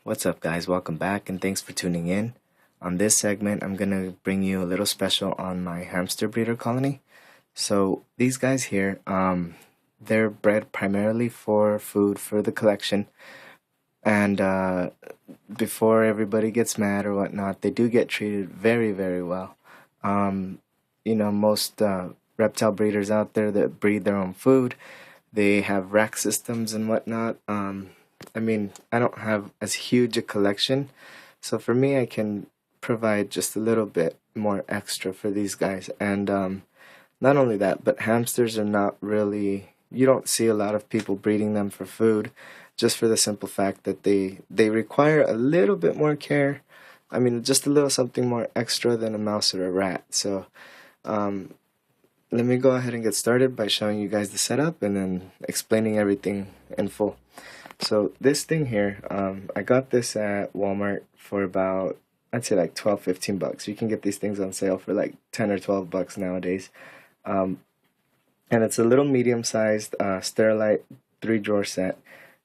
What's up, guys? Welcome back and thanks for tuning in. On this segment, I'm going to bring you a little special on my hamster breeder colony. So these guys here, they're bred primarily for food for the collection. And before everybody gets mad or whatnot, they do get treated very, very well. Most reptile breeders out there that breed their own food, they have rack systems and whatnot. I don't have as huge a collection, so for me, I can provide just a little bit more extra for these guys. And not only that, but hamsters are not really, you don't see a lot of people breeding them for food, just for the simple fact that they require a little bit more care. Just a little something more extra than a mouse or a rat. So let me go ahead and get started by showing you guys the setup and then explaining everything in full. So this thing here, I got this at Walmart for about, I'd say like 12-15 bucks. You can get these things on sale for like 10 or 12 bucks nowadays. And it's a little medium-sized Sterilite 3-drawer set.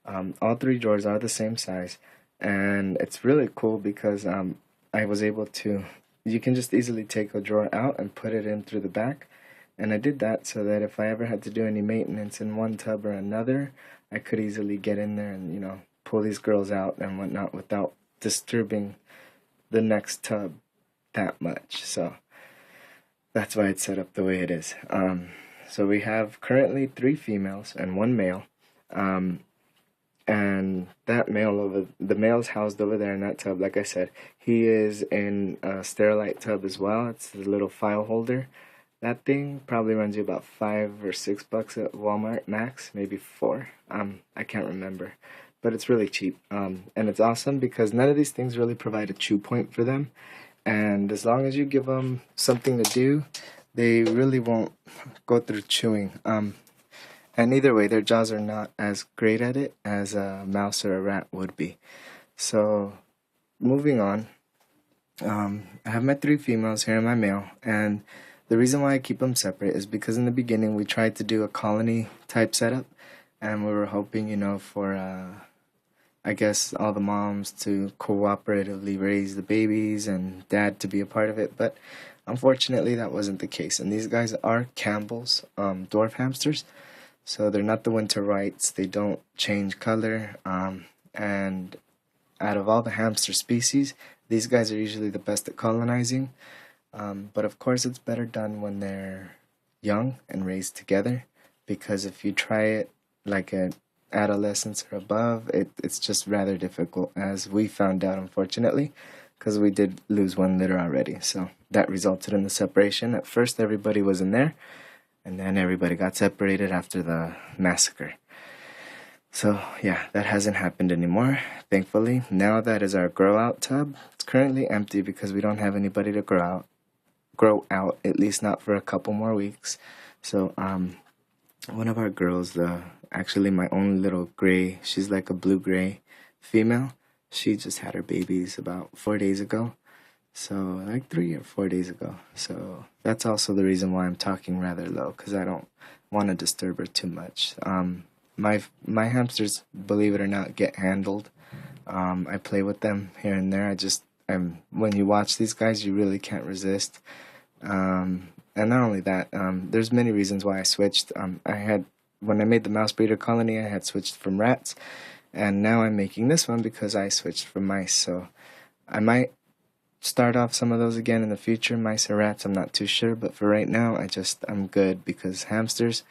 All 3 drawers are the same size. And it's really cool because I was able to, you can just easily take a drawer out and put it in through the back. And I did that so that if I ever had to do any maintenance in one tub or another, I could easily get in there and, pull these girls out and whatnot without disturbing the next tub that much. So that's why it's set up the way it is. So we have currently 3 females and 1 male. And that male the male's housed over there in that tub. Like I said, he is in a Sterilite tub as well. It's a little file holder. That thing probably runs you about $5 or $6 at Walmart max, maybe 4. I can't remember, but it's really cheap. And it's awesome because none of these things really provide a chew point for them. And as long as you give them something to do, they really won't go through chewing. And either way, their jaws are not as great at it as a mouse or a rat would be. So moving on, I have my 3 females here and my male, and the reason why I keep them separate is because in the beginning we tried to do a colony type setup, and we were hoping, for I guess all the moms to cooperatively raise the babies and dad to be a part of it, but unfortunately that wasn't the case. And these guys are Campbell's dwarf hamsters, so they're not the winter whites. They don't change color, and out of all the hamster species, these guys are usually the best at colonizing. But of course it's better done when they're young and raised together, because if you try it like at adolescence or above, it's just rather difficult, as we found out, unfortunately, because we did lose 1 litter already. So that resulted in the separation. At first everybody was in there, and then everybody got separated after the massacre. So yeah, that hasn't happened anymore, thankfully. Now that is our grow out tub. It's currently empty because we don't have anybody to grow out, at least not for a couple more weeks. So one of our girls, actually my only little gray, she's like a blue-gray female, she just had her babies about 4 days ago. So like 3 or 4 days ago. So that's also the reason why I'm talking rather low, because I don't want to disturb her too much. My hamsters, believe it or not, get handled. I play with them here and there. When you watch these guys, you really can't resist. And not only that, there's many reasons why I switched. When I made the mouse breeder colony, I had switched from rats, and now I'm making this one because I switched from mice. So I might start off some of those again in the future, mice or rats, I'm not too sure, but for right now, I'm good, because hamsters,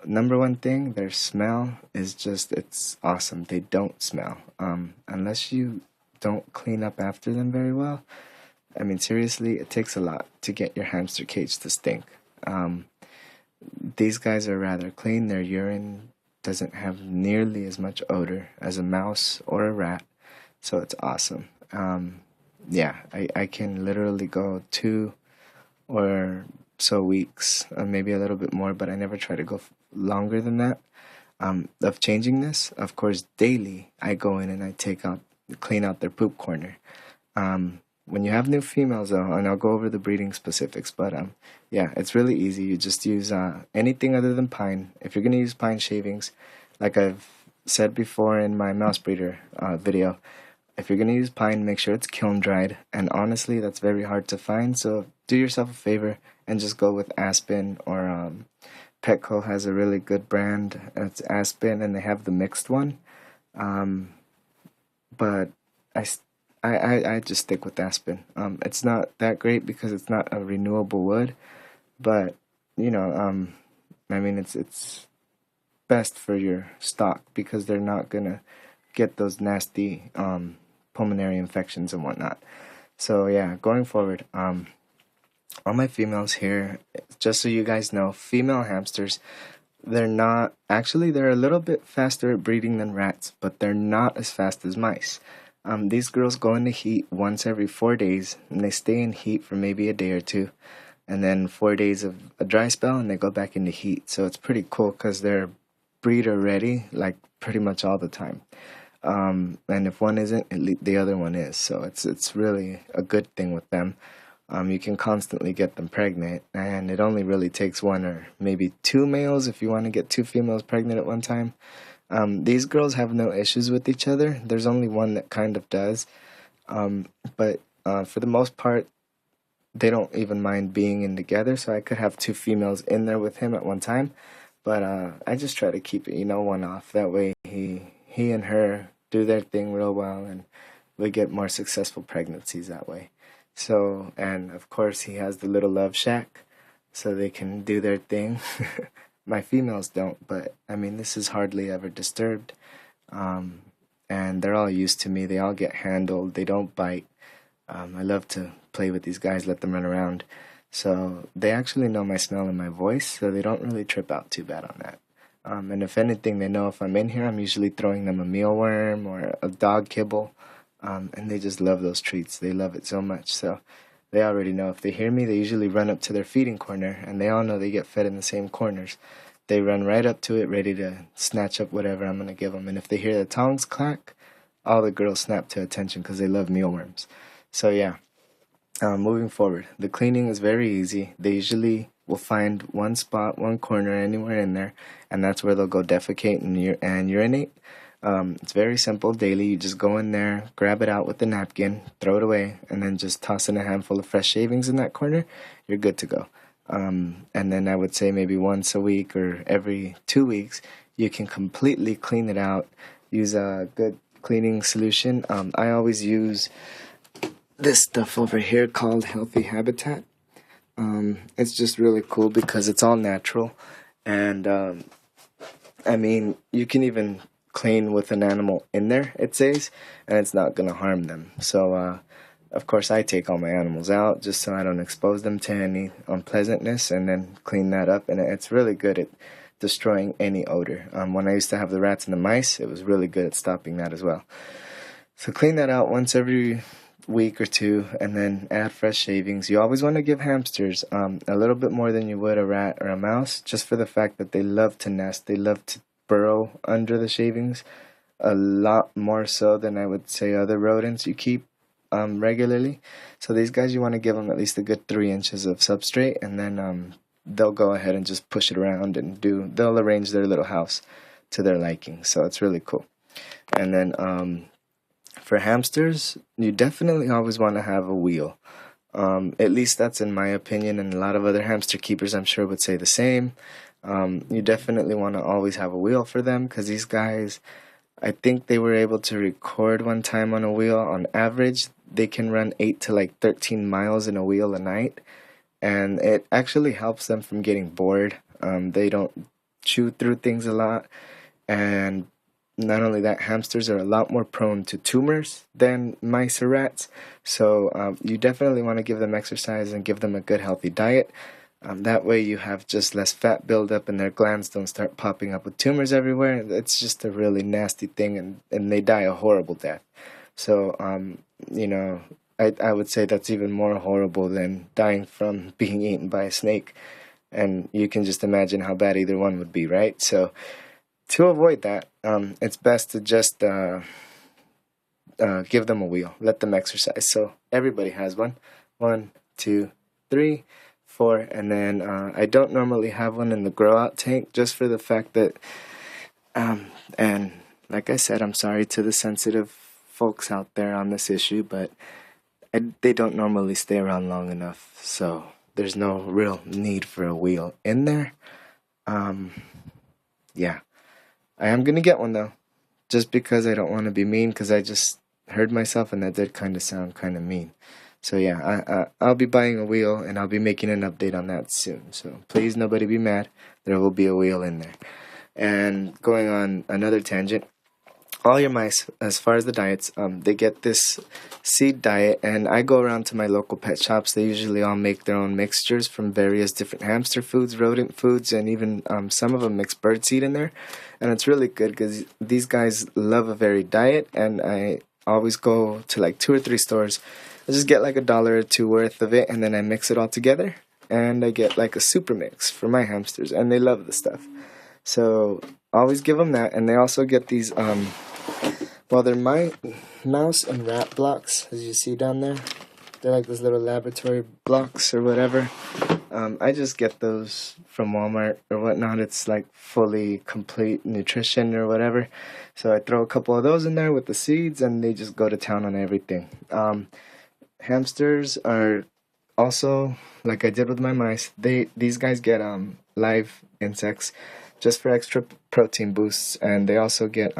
number one thing, their smell is it's awesome. They don't smell, unless you don't clean up after them very well. Seriously, it takes a lot to get your hamster cage to stink. These guys are rather clean. Their urine doesn't have nearly as much odor as a mouse or a rat, so it's awesome. I can literally go 2 or so weeks, maybe a little bit more, but I never try to go longer than that, of changing this. Of course, daily, I go in and I clean out their poop corner. When you have new females, though, and I'll go over the breeding specifics, but it's really easy. You just use anything other than pine. If you're going to use pine shavings, like I've said before in my mouse breeder video, if you're gonna use pine, make sure it's kiln dried. And honestly, that's very hard to find. So do yourself a favor and just go with aspen, or Petco has a really good brand. It's aspen, and they have the mixed one. Um, but I, I just stick with aspen. It's not that great because it's not a renewable wood, but you know, I mean, it's best for your stock because they're not gonna get those nasty pulmonary infections and whatnot. So yeah, going forward, all my females here, just so you guys know, female hamsters, they're not actually, they're a little bit faster at breeding than rats, but they're not as fast as mice. These girls go into heat once every 4 days, and they stay in heat for maybe a day or two, and then 4 days of a dry spell, and they go back into heat. So it's pretty cool because they're breeder ready, like pretty much all the time. And if one isn't, the other one is. So it's really a good thing with them. You can constantly get them pregnant, and it only really takes one or maybe two males if you want to get two females pregnant at one time. These girls have no issues with each other. There's only one that kind of does. But for the most part, they don't even mind being in together. So I could have two females in there with him at one time. But I just try to keep it, one off. That way he and her do their thing real well, and we get more successful pregnancies that way. So, and of course he has the little love shack so they can do their thing. My females don't, but I mean, this is hardly ever disturbed. And they're all used to me. They all get handled. They don't bite. I love to play with these guys, let them run around. So they actually know my smell and my voice, so they don't really trip out too bad on that. And if anything, they know if I'm in here, I'm usually throwing them a mealworm or a dog kibble. And they just love those treats. They love it so much. So they already know if they hear me, they usually run up to their feeding corner, and they all know they get fed in the same corners. They run right up to it, ready to snatch up whatever I'm going to give them. And if they hear the tongs clack, all the girls snap to attention because they love mealworms. So yeah, moving forward, the cleaning is very easy. They usually will find one spot, one corner, anywhere in there, and that's where they'll go defecate and urinate. It's very simple daily. You just go in there, grab it out with the napkin, throw it away, and then just toss in a handful of fresh shavings in that corner. You're good to go. And then I would say maybe once a week or every 2 weeks, you can completely clean it out. Use a good cleaning solution. I always use this stuff over here called Healthy Habitat. It's just really cool because it's all natural. And I mean, you can even clean with an animal in there, it says, and it's not going to harm them. So of course I take all my animals out just so I don't expose them to any unpleasantness, and then clean that up, and it's really good at destroying any odor. When I used to have the rats and the mice, it was really good at stopping that as well. So clean that out once every week or two, and then add fresh shavings. You always want to give hamsters a little bit more than you would a rat or a mouse, just for the fact that they love to nest. They love to burrow under the shavings a lot more so than I would say other rodents you keep regularly. So these guys, you want to give them at least a good 3 inches of substrate, and then they'll go ahead and just push it around and they'll arrange their little house to their liking. So it's really cool. And then for hamsters, you definitely always want to have a wheel. At least that's in my opinion, and a lot of other hamster keepers I'm sure would say the same. You definitely want to always have a wheel for them, because these guys, I think they were able to record one time on a wheel, on average, they can run 8 to like 13 miles in a wheel a night, and it actually helps them from getting bored. They don't chew through things a lot, and not only that, hamsters are a lot more prone to tumors than mice or rats, so you definitely want to give them exercise and give them a good healthy diet. That way you have just less fat buildup, and their glands don't start popping up with tumors everywhere. It's just a really nasty thing, and they die a horrible death. So, I would say that's even more horrible than dying from being eaten by a snake. And you can just imagine how bad either one would be, right? So, to avoid that, it's best to just give them a wheel. Let them exercise. So, everybody has one. 1, 2, 3, 4, and then I don't normally have one in the grow out tank, just for the fact that and like I said, I'm sorry to the sensitive folks out there on this issue, but they don't normally stay around long enough, so there's no real need for a wheel in there. Yeah, I am gonna get one though, just because I don't want to be mean, because I just heard myself and that did kind of sound kind of mean. So yeah, I'll be buying a wheel and I'll be making an update on that soon. So please, nobody be mad. There will be a wheel in there. And going on another tangent, all your mice, as far as the diets, they get this seed diet, and I go around to my local pet shops. They usually all make their own mixtures from various different hamster foods, rodent foods, and even some of them mix bird seed in there. And it's really good because these guys love a varied diet, and I always go to like 2 or 3 stores. I just get like $1 or $2 worth of it, and then I mix it all together, and I get like a super mix for my hamsters, and they love the stuff. So always give them that, and they also get these well, they're my mouse and rat blocks, as you see down there. They're like those little laboratory blocks or whatever. I just get those from Walmart or whatnot. It's like fully complete nutrition or whatever. So I throw a couple of those in there with the seeds, and they just go to town on everything. Hamsters are also, like I did with my mice, these guys get live insects just for extra protein boosts, and they also get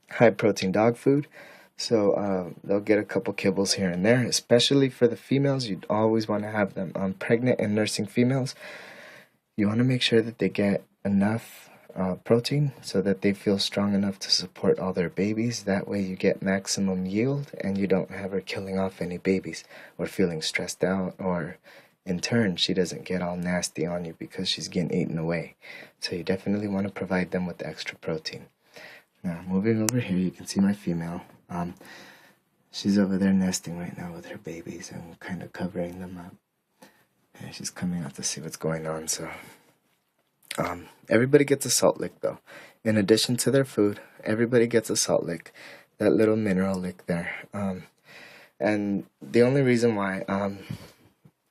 high protein dog food, so they'll get a couple kibbles here and there. Especially for the females, you'd always want to have them pregnant and nursing females. You want to make sure that they get enough protein so that they feel strong enough to support all their babies. That way you get maximum yield and you don't have her killing off any babies or feeling stressed out, or in turn she doesn't get all nasty on you because she's getting eaten away. So you definitely want to provide them with the extra protein. Now, moving over here, you can see my female. She's over there nesting right now with her babies and kind of covering them up. And she's coming out to see what's going on. So, everybody gets a salt lick, though. In addition to their food, everybody gets a salt lick. That little mineral lick there. And the only reason why,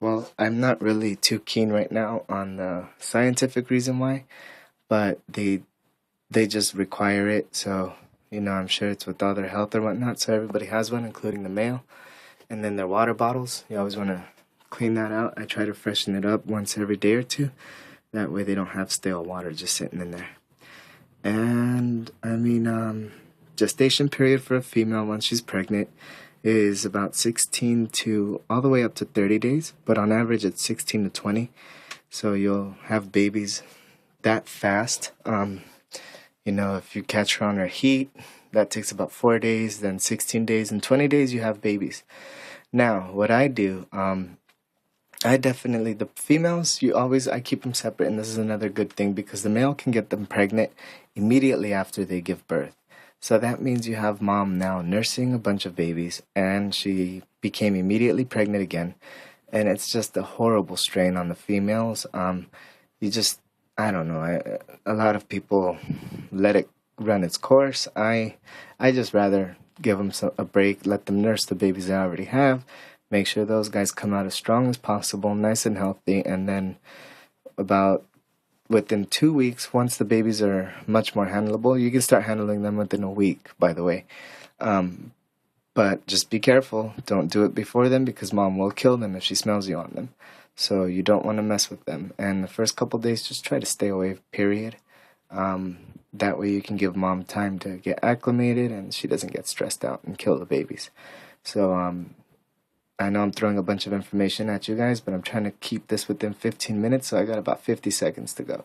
well, I'm not really too keen right now on the scientific reason why, but they just require it. So, I'm sure it's with all their health or whatnot, so everybody has one, including the male. And then their water bottles, you always want to clean that out. I try to freshen it up once every day or two. That way they don't have stale water just sitting in there. And, gestation period for a female once she's pregnant is about 16 to all the way up to 30 days. But on average, it's 16 to 20. So you'll have babies that fast. If you catch her on her heat, that takes about 4 days, then 16 days, and 20 days you have babies. Now, what I do, the females, I keep them separate, and this is another good thing because the male can get them pregnant immediately after they give birth. So that means you have mom now nursing a bunch of babies, and she became immediately pregnant again, and it's just a horrible strain on the females. I don't know. A lot of people let it run its course. I just rather give them a break, let them nurse the babies they already have, make sure those guys come out as strong as possible, nice and healthy, and then within 2 weeks, once the babies are much more handleable, you can start handling them within a week, by the way. But just be careful. Don't do it before then because mom will kill them if she smells you on them. So you don't want to mess with them. And the first couple days, just try to stay away, period. That way you can give mom time to get acclimated and she doesn't get stressed out and kill the babies. So I know I'm throwing a bunch of information at you guys, but I'm trying to keep this within 15 minutes, so I got about 50 seconds to go.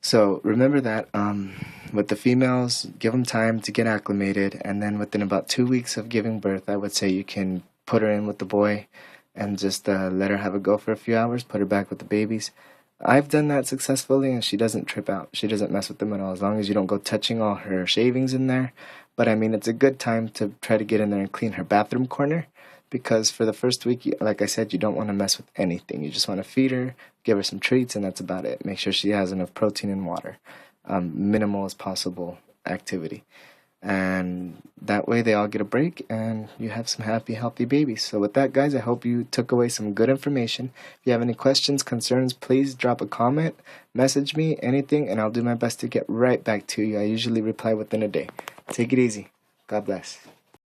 So remember that with the females, give them time to get acclimated, and then within about 2 weeks of giving birth, I would say you can put her in with the boy and just let her have a go for a few hours, put her back with the babies. I've done that successfully, and she doesn't trip out. She doesn't mess with them at all, as long as you don't go touching all her shavings in there. But it's a good time to try to get in there and clean her bathroom corner, because for the first week, like I said, you don't want to mess with anything. You just want to feed her, give her some treats, and that's about it. Make sure she has enough protein and water. Minimal as possible activity. And that way they all get a break and you have some happy, healthy babies. So with that, guys, I hope you took away some good information. If you have any questions, concerns, please drop a comment, message me, anything, and I'll do my best to get right back to you. I usually reply within a day. Take it easy. God bless.